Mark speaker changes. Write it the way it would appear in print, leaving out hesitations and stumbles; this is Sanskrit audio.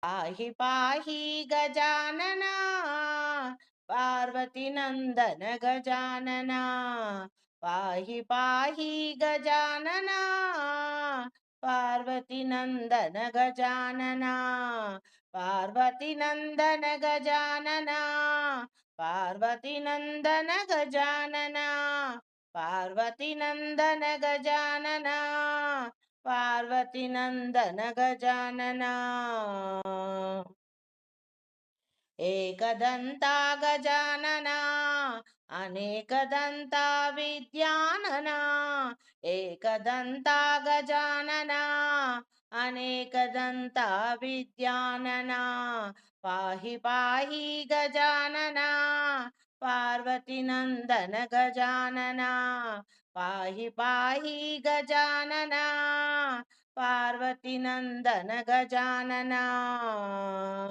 Speaker 1: पाहि पाहि गजानना पार्वती नंदन गजानना पाहि पाहि गजानना पार्वती नंदन गजानना पार्वती नंदन गजानना पार्वती नंदन गजानना पार्वती नंदन गजानना पार्वती नंदन गजानना एकदन्ता गजानना अनेकदन्ता विद्यानना एकदन्ता गजानना अनेकदन्ता विद्यानना पाहि पाहि गजानना पार्वती नंदन गजानना पाहि पाहि गजानना पार्वती नंदन गजानना